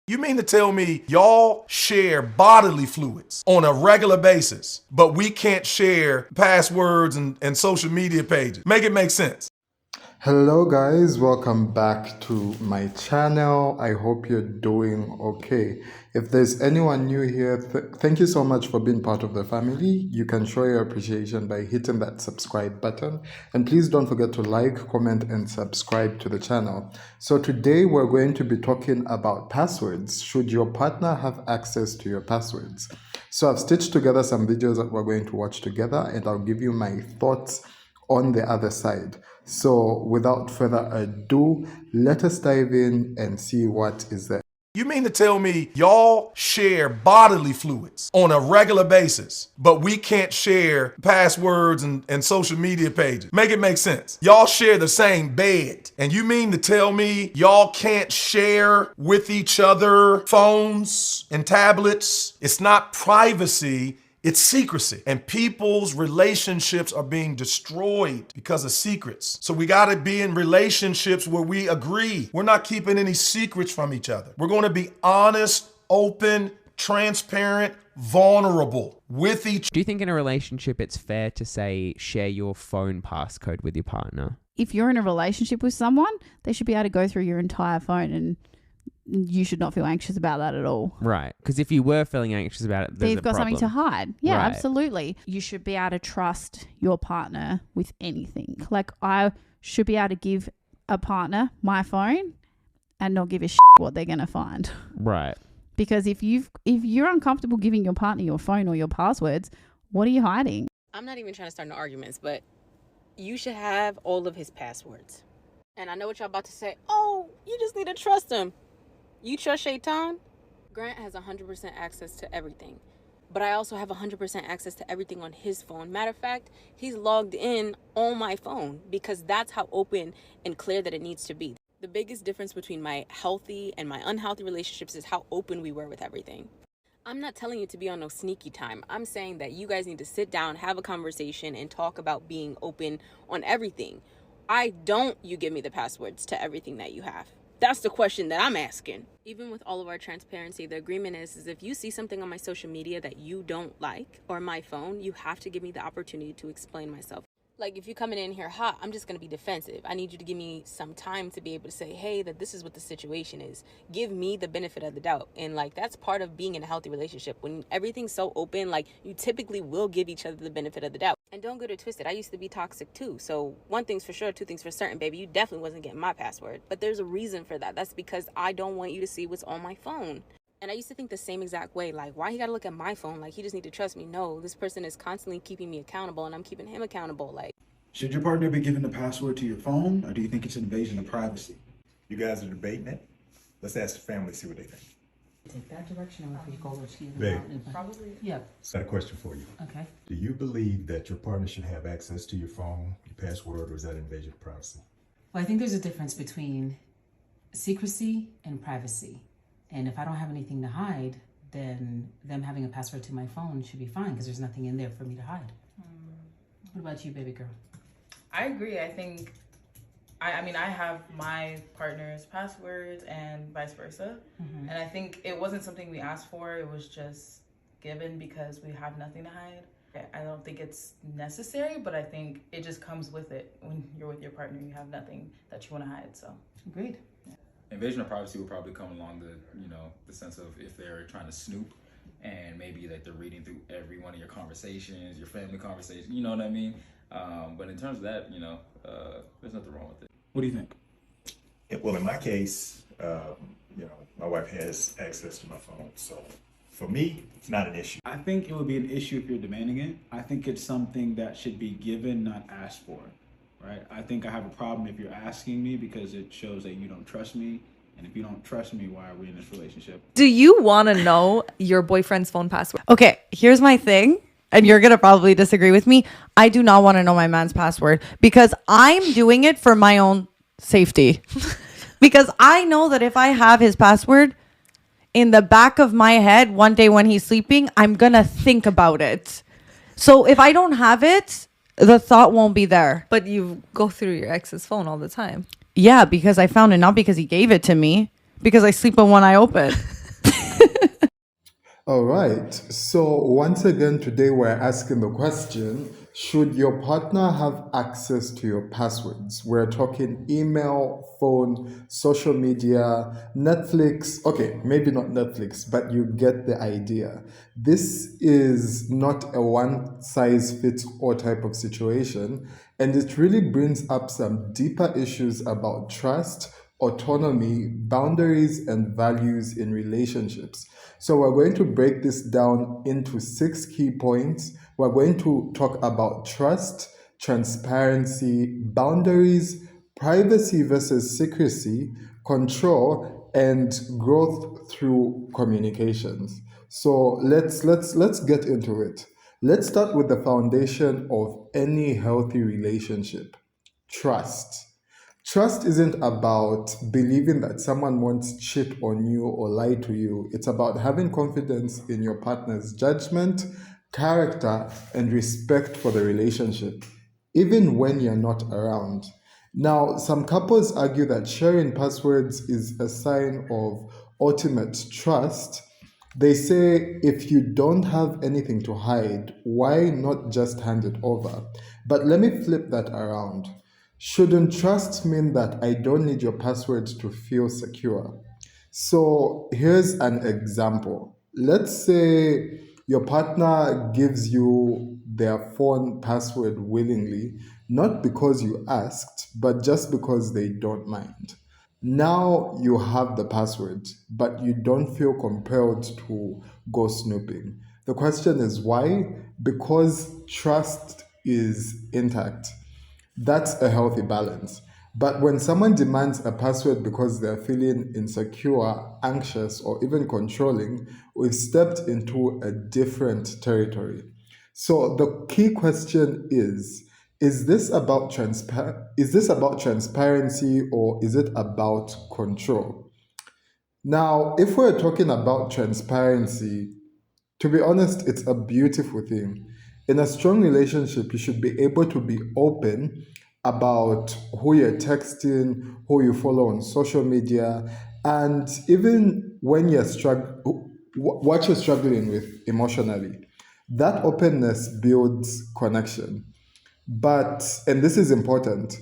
You mean to tell me y'all share bodily fluids on a regular basis, but we can't share passwords and social media pages? Make it make sense. Hello guys, welcome back to my channel. I hope you're doing okay. If there's anyone new here, thank you so much for being part of the family. You can show your appreciation by hitting that subscribe button. And please don't forget to like, comment, and subscribe to the channel. So today we're going to be talking about passwords. Should your partner have access to your passwords? So I've stitched together some videos that we're going to watch together, and I'll give you my thoughts on the other side. So without further ado, let us dive in and see what is there. You mean to tell me y'all share bodily fluids on a regular basis, but we can't share passwords and social media pages? Make it make sense. Y'all share the same bed, and you mean to tell me y'all can't share with each other phones and tablets? It's not privacy, it's secrecy, and people's relationships are being destroyed because of secrets. So we got to be in relationships where we agree. We're not keeping any secrets from each other. We're going to be honest, open, transparent, vulnerable with each. Do you think in a relationship it's fair to say share your phone passcode with your partner? If you're in a relationship with someone, they should be able to go through your entire phone, and you should not feel anxious about that at all. Right. Because if you were feeling anxious about it, they've got something to hide. Yeah, Right. Absolutely. You should be able to trust your partner with anything. Like, I should be able to give a partner my phone and not give a shit what they're going to find. Right. Because if you're uncomfortable giving your partner your phone or your passwords, what are you hiding? I'm not even trying to start no arguments, but you should have all of his passwords. And I know what y'all about to say. Oh, you just need to trust him. You trust Shaitan? Grant has 100% access to everything. But I also have 100% access to everything on his phone. Matter of fact, he's logged in on my phone because that's how open and clear that it needs to be. The biggest difference between my healthy and my unhealthy relationships is how open we were with everything. I'm not telling you to be on no sneaky time. I'm saying that you guys need to sit down, have a conversation, and talk about being open on everything. I don't you give me the passwords to everything that you have. That's the question that I'm asking. Even with all of our transparency, the agreement is if you see something on my social media that you don't like or my phone, you have to give me the opportunity to explain myself. Like, if you're coming in here hot, I'm just going to be defensive. I need you to give me some time to be able to say, hey, that this is what the situation is. Give me the benefit of the doubt. And, like, that's part of being in a healthy relationship. When everything's so open, like, you typically will give each other the benefit of the doubt. And don't get it twisted. I used to be toxic, too. So one thing's for sure, two things for certain, baby. You definitely wasn't getting my password. But there's a reason for that. That's because I don't want you to see what's on my phone. And I used to think the same exact way, like, why he gotta look at my phone? Like, he just need to trust me. No, this person is constantly keeping me accountable, and I'm keeping him accountable. Like, should your partner be given the password to your phone, or do you think it's an invasion of privacy? You guys are debating it. Let's ask the family, see what they think. Take that direction, or if you go with you. Babe. Probably. Yeah. Got a question for you. Okay. Do you believe that your partner should have access to your phone, your password, or is that an invasion of privacy? Well, I think there's a difference between secrecy and privacy. And if I don't have anything to hide, then them having a password to my phone should be fine because there's nothing in there for me to hide. What about you, baby girl? I agree. I think, I mean, I have my partner's passwords and vice versa. Mm-hmm. And I think it wasn't something we asked for. It was just given because we have nothing to hide. I don't think it's necessary, but I think it just comes with it. When you're with your partner, you have nothing that you want to hide. So agreed. Yeah. Invasion of privacy will probably come along the sense of if they're trying to snoop and maybe like they're reading through every one of your conversations, your family conversations, you know what I mean? But in terms of that, there's nothing wrong with it. What do you think? Well, in my case, my wife has access to my phone, so for me, it's not an issue. I think it would be an issue if you're demanding it. I think it's something that should be given, not asked for, right? I think I have a problem if you're asking me because it shows that you don't trust me. And if you don't trust me, why are we in this relationship? Do you want to know your boyfriend's phone password? Okay, here's my thing. And you're going to probably disagree with me. I do not want to know my man's password because I'm doing it for my own safety. Because I know that if I have his password in the back of my head one day when he's sleeping, I'm going to think about it. So if I don't have it, the thought won't be there. But you go through your ex's phone all the time. Yeah, because I found it, not because he gave it to me, because I sleep with one eye open. All right. So once again, today we're asking the question, should your partner have access to your passwords? We're talking email, phone, social media, Netflix. Okay, maybe not Netflix, but you get the idea. This is not a one size fits all type of situation, and it really brings up some deeper issues about trust, autonomy, boundaries, and values in relationships. So, we're going to break this down into 6 key points. We're going to talk about trust, transparency, boundaries, privacy versus secrecy, control, and growth through communications. So let's get into it. Let's start with the foundation of any healthy relationship: trust. Trust isn't about believing that someone won't cheat on you or lie to you. It's about having confidence in your partner's judgment, character, and respect for the relationship, even when you're not around. Now, some couples argue that sharing passwords is a sign of ultimate trust. They say if you don't have anything to hide, why not just hand it over? But let me flip that around. Shouldn't trust mean that I don't need your password to feel secure? So here's an example. Let's say your partner gives you their phone password willingly, not because you asked, but just because they don't mind. Now you have the password, but you don't feel compelled to go snooping. The question is why? Because trust is intact. That's a healthy balance. But when someone demands a password because they're feeling insecure, anxious, or even controlling, we've stepped into a different territory. So the key question is this about transparency or is it about control? Now, if we're talking about transparency, to be honest, it's a beautiful thing. In a strong relationship, you should be able to be open about who you're texting, who you follow on social media, and even when you're what you're struggling with emotionally. That openness builds connection. But, and this is important,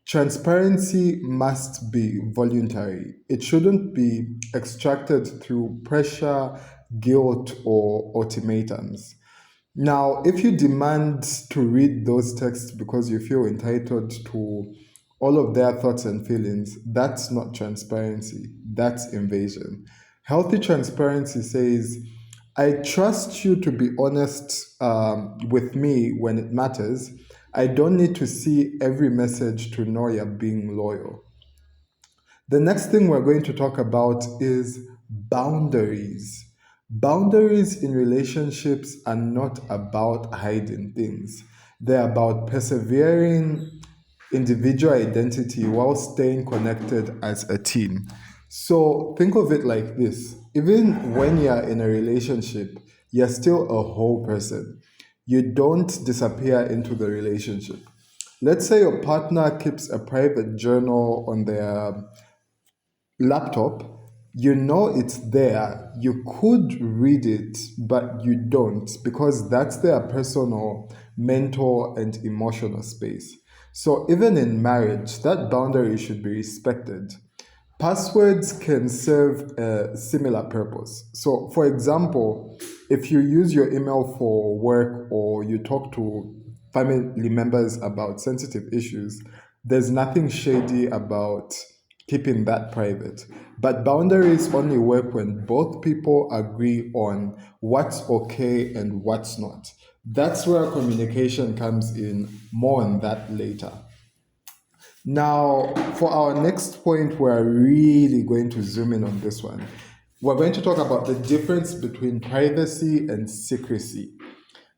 transparency must be voluntary. It shouldn't be extracted through pressure, guilt, or ultimatums. Now, if you demand to read those texts because you feel entitled to all of their thoughts and feelings, that's not transparency, that's invasion. Healthy transparency says, I trust you to be honest with me when it matters. I don't need to see every message to know you're being loyal. The next thing we're going to talk about is boundaries. Boundaries in relationships are not about hiding things. They're about persevering individual identity while staying connected as a team. So think of it like this. Even when you're in a relationship, you're still a whole person. You don't disappear into the relationship. Let's say your partner keeps a private journal on their laptop. You know it's there. You could read it, but you don't because that's their personal, mental, and emotional space. So even in marriage, that boundary should be respected. Passwords can serve a similar purpose. So, for example, if you use your email for work or you talk to family members about sensitive issues, there's nothing shady about keeping that private. But boundaries only work when both people agree on what's okay and what's not. That's where communication comes in. More on that later. Now, for our next point, we're really going to zoom in on this one. We're going to talk about the difference between privacy and secrecy.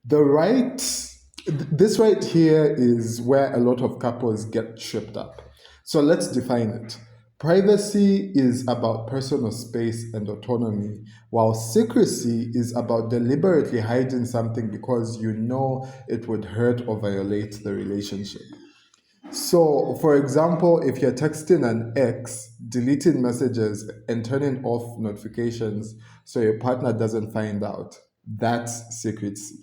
This right here is where a lot of couples get tripped up. So let's define it. Privacy is about personal space and autonomy, while secrecy is about deliberately hiding something because you know it would hurt or violate the relationship. So, for example, if you're texting an ex, deleting messages and turning off notifications so your partner doesn't find out, that's secrecy.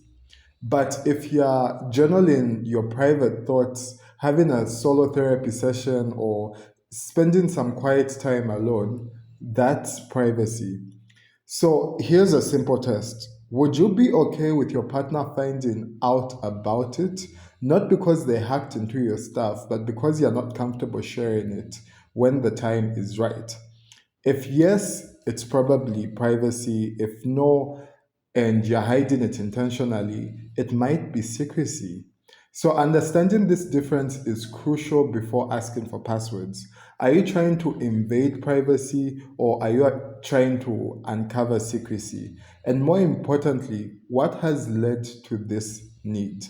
But if you're journaling your private thoughts, having a solo therapy session, or spending some quiet time alone, that's privacy. So here's a simple test. Would you be okay with your partner finding out about it? Not because they hacked into your stuff, but because you're not comfortable sharing it when the time is right. If yes, it's probably privacy. If no, and you're hiding it intentionally, it might be secrecy. So understanding this difference is crucial before asking for passwords. Are you trying to invade privacy, or are you trying to uncover secrecy? And more importantly, what has led to this need?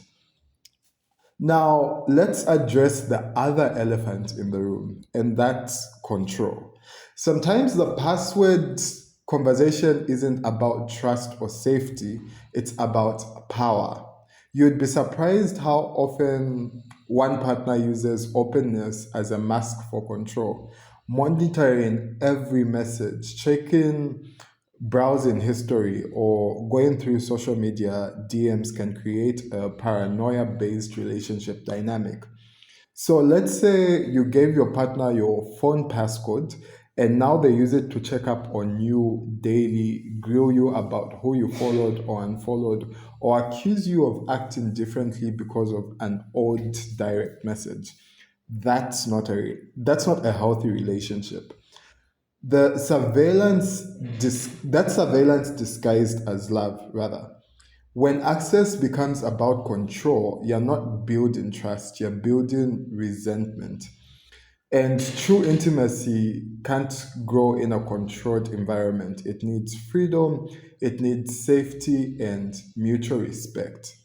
Now, let's address the other elephant in the room, and that's control. Sometimes the password conversation isn't about trust or safety, it's about power. You'd be surprised how often one partner uses openness as a mask for control, monitoring every message, checking browsing history, or going through social media DMs can create a paranoia based relationship dynamic. So let's say you gave your partner your phone passcode and now they use it to check up on you daily, grill you about who you followed or unfollowed, or accuse you of acting differently because of an old direct message. That's not a healthy relationship. That's surveillance disguised as love, rather. When access becomes about control, you're not building trust, you're building resentment. And true intimacy can't grow in a controlled environment. It needs freedom, it needs safety, and mutual respect.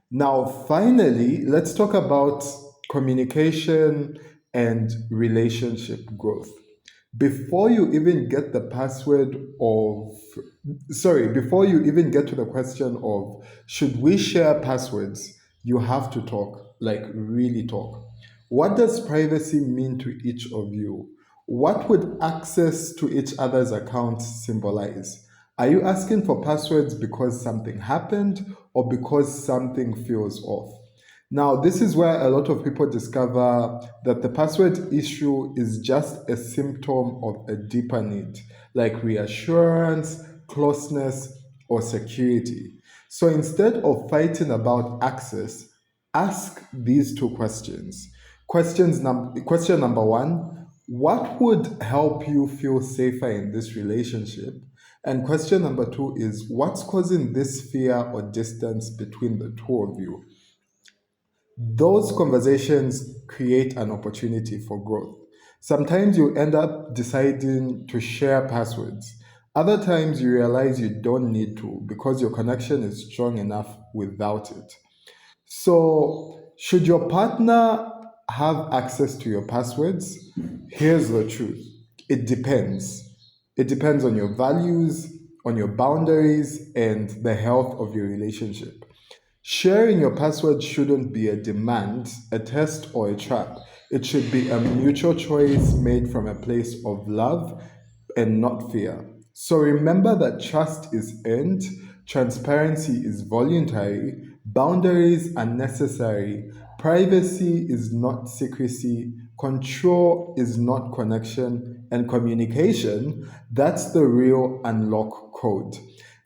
Now, finally, let's talk about communication and relationship growth. Before you even get the before you even get to the question of should we share passwords, you have to talk, like really talk. What does privacy mean to each of you? What would access to each other's accounts symbolize? Are you asking for passwords because something happened or because something feels off? Now, this is where a lot of people discover that the password issue is just a symptom of a deeper need, like reassurance, closeness, or security. So instead of fighting about access, ask these two questions. Question number one, what would help you feel safer in this relationship? And question number two is, what's causing this fear or distance between the two of you? Those conversations create an opportunity for growth. Sometimes you end up deciding to share passwords. Other times you realize you don't need to because your connection is strong enough without it. So, should your partner have access to your passwords? Here's the truth. It depends. It depends on your values, on your boundaries, and the health of your relationship. Sharing your password shouldn't be a demand, a test, or a trap. It should be a mutual choice made from a place of love and not fear. So remember that trust is earned, transparency is voluntary, boundaries are necessary, privacy is not secrecy, control is not connection, and communication, that's the real unlock code.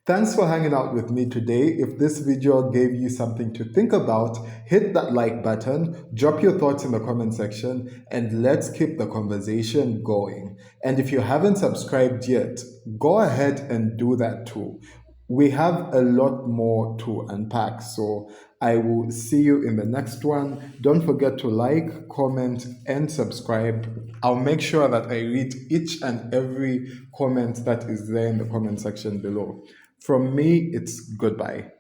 Thanks for hanging out with me today. If this video gave you something to think about, hit that like button, drop your thoughts in the comment section, and let's keep the conversation going. And if you haven't subscribed yet, go ahead and do that too. We have a lot more to unpack, so I will see you in the next one. Don't forget to like, comment, and subscribe. I'll make sure that I read each and every comment that is there in the comment section below. From me, it's goodbye.